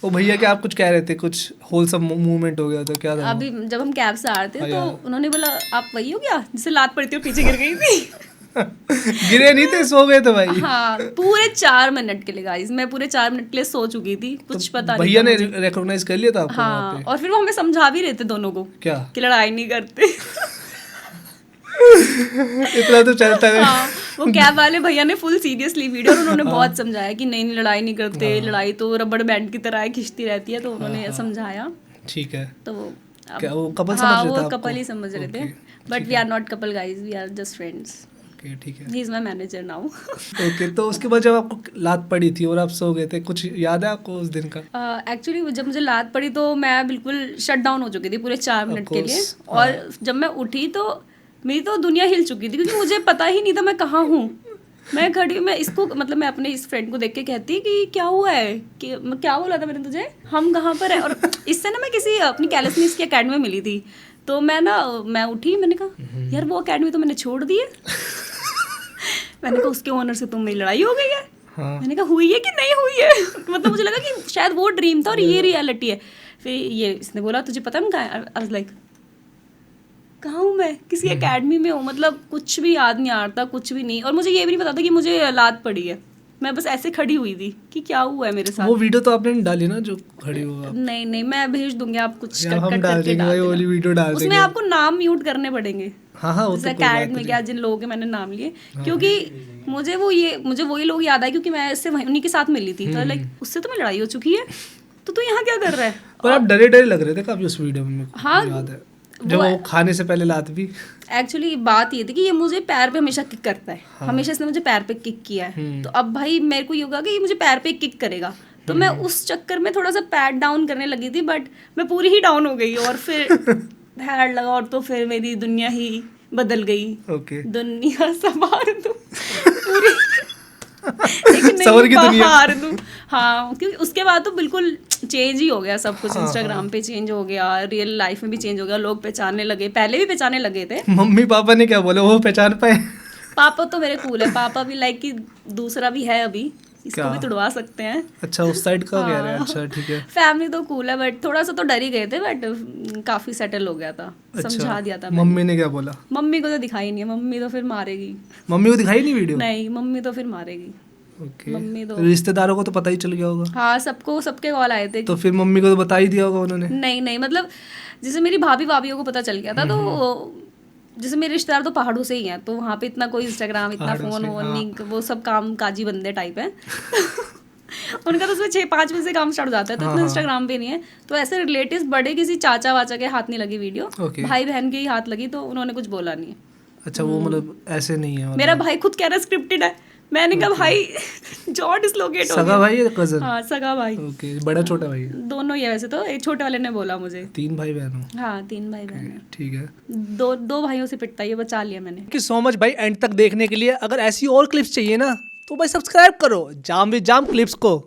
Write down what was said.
वो भैया क्या आप कुछ कह रहे थे, कुछ होलसम मूवमेंट हो गया था, क्या था? अभी जब हम कैब से आ रहे थे हाँ तो यार। उन्होंने बोला आप वही हो क्या जिससे लात पड़ती और पीछे गिर गई थी। गिरे नहीं थे, सो गए थे भाई। हाँ पूरे 4 मिनट के लिए गाइस, मैं पूरे 4 मिनट के लिए सो चुकी थी, कुछ तो पता नहीं भैया था ने मुझे। रिकॉग्नाइज कर लिया था आपको वहाँ हाँ पे? और फिर वो हमें समझा भी रहे थे दोनों को क्या? कि लड़ाई नहीं करते। इतना तो चलता है। हाँ वो कैब वाले भैया ने फुल सीरियसली वीडियो और उन्होंने हाँ। बहुत समझाया कि नहीं नहीं लड़ाई नहीं करते, हाँ। लड़ाई तो रबड़ बैंड की तरह है, खिंचती रहती है, तो उन्होंने हाँ। समझाया। ठीक है। तो क्या वो कपल समझ हाँ रहे थे वो आपको? कपल ही समझ रहे थे, ओके, बट ठीक वी है। Are not couple guys, we are just friends. Okay, ठीक है। He is my manager now. Okay, तो उसके बाद जब आपको लात पड़ी थी और आप सो गए थे, कुछ याद है आपको उस दिन का? एक्चुअली जब मुझे लात पड़ी तो मैं बिल्कुल शट डाउन हो चुकी थी पूरे 4 Of मिनट के लिए, course, और हाँ। जब मैं उठी तो मेरी तो दुनिया हिल चुकी थी, क्योंकि मुझे पता ही नहीं था मैं कहाँ हूँ। मैं खड़ी, मैं इसको मतलब मैं अपने इस फ्रेंड को देख के कहती कि क्या हुआ है, कि क्या बोला था मैंने तुझे, हम कहाँ पर है। और इससे ना मैं किसी अपनी कैलिसनिक्स की अकेडमी में मिली थी, तो मैं उठी, मैंने कहा यार वो अकेडमी तो मैंने छोड़ दी है। मैंने कहा उसके ओनर से तुम मेरी लड़ाई हो गई है। हाँ। मैंने कहा हुई है कि नहीं हुई है। मतलब मुझे लगा कि शायद वो ड्रीम था और ये रियलिटी है। फिर ये इसने बोला तुझे पता है मैं कहाँ, आई वाज लाइक कहाँ हूँ मैं, किसी एकेडमी में हूँ, मतलब कुछ भी याद नहीं आ रहा था, कुछ भी नहीं। और मुझे ये भी नहीं पता था कि मुझे लात पड़ी है, मैं बस ऐसे खड़ी हुई थी कि क्या हुआ है मेरे साथ। वो वीडियो तो आपने नहीं डाली ना जो खड़ी हो आप? नहीं नहीं मैं भेज दूंगी, आप कुछ या कट हम कट डाल करके देंगे भाई, डाल वो वाली देना। वीडियो डाल उसमें देंगे। आपको नाम म्यूट करने पड़ेंगे, हाँ हाँ, वो जैसे तो कोई बात अकेडमी नहीं। क्या जिन लोगों के मैंने नाम लिए, क्योंकि मुझे वही लोग याद आए क्योंकि मैं इससे उन्हीं के साथ मिली थी, तो लाइक उससे तो मैं लड़ाई हो चुकी है, तो तू यहाँ क्या कर रहा है। पर आप डरे डरे लग रहे थे काफी उस वीडियो में, मेरे को हाँ, याद है जब वो खाने से पहले लात भी। एक्चुअली बात ये थी कि ये मुझे पैर पे हमेशा किक करता है, हमेशा इसने मुझे पैर पे किक किया है, तो अब भाई मेरे को ये होगा कि ये मुझे पैर पे किक करेगा, तो मैं उस चक्कर में थोड़ा सा पैड डाउन करने लगी थी, बट मैं पूरी ही डाउन हो गई और फिर पैड लगा, और तो फिर मेरी दुनिया ही बदल गई। ओके। दुनिया संवार दूं पूरी, एक सवर नई की दुनिया। बहार दूं। हाँ क्योंकि उसके बाद तो बिल्कुल चेंज ही हो गया सब कुछ, इंस्टाग्राम पे चेंज हो गया, रियल लाइफ में भी चेंज हो गया, लोग पहचानने लगे, पहले भी पहचानने लगे थे। मम्मी पापा ने क्या बोला, वो पहचान पाए? पापा तो मेरे कूल है, पापा भी लाइक कि दूसरा भी है अभी, इसको क्या? भी तुड़वा सकते हैं। अच्छा, उस साइड का कह रहे हैं। हाँ। अच्छा, ठीक है। फैमिली तो कूल है, बट थोड़ा सा तो डर ही गए थे, बट काफी सेटल हो गया था, समझा दिया था मैंने। मम्मी ने क्या बोला? मम्मी को तो दिखाई नहीं है, मम्मी तो फिर मारेगी। मम्मी को दिखाई नहीं वीडियो? नहीं मम्मी तो फिर मारेगी। ओके। मम्मी तो रिश्तेदारों को तो पता ही चल गया होगा। हाँ सबको, सबके कॉल आए थे। तो फिर मम्मी को तो बता ही दिया होगा उन्होंने? नहीं नहीं मतलब जैसे मेरी भाभियों को पता चल गया था, तो जैसे मेरे रिश्तेदार तो पहाड़ों से ही हैं, तो वहाँ पे इतना कोई इंस्टाग्राम, इतना फोन वोन नहीं, वो सब काम काजी बंदे टाइप है। उनका तो उसमें 6-5 बजे से काम स्टार्ट हो जाता है, तो इतना इंस्टाग्राम पे नहीं है। तो ऐसे रिलेटिव्स बड़े किसी चाचा वाचा के हाथ नहीं लगी वीडियो, भाई बहन के ही हाथ लगी, तो उन्होंने कुछ बोला नहीं। अच्छा, वो मतलब ऐसे नहीं है? मेरा भाई खुद कह रहा है स्क्रिप्टेड है, मैंने कहा भाई जॉ डिसलोकेट हो गया। सगा भाई है कजन? हाँ सगा भाई। ओके, बड़ा छोटा भाई है? दोनों ही है वैसे तो, एक छोटे वाले ने बोला मुझे। 3 भाई बहन हो? हाँ 3 भाई बहन है। ठीक है। दो भाइयों से पिटता, ये बचा लिया मैंने। थैंक यू सो मच भाई एंड तक देखने के लिए। अगर ऐसी और क्लिप्स चाहिए ना तो भाई सब्सक्राइब करो जाम विद जाम क्लिप्स को।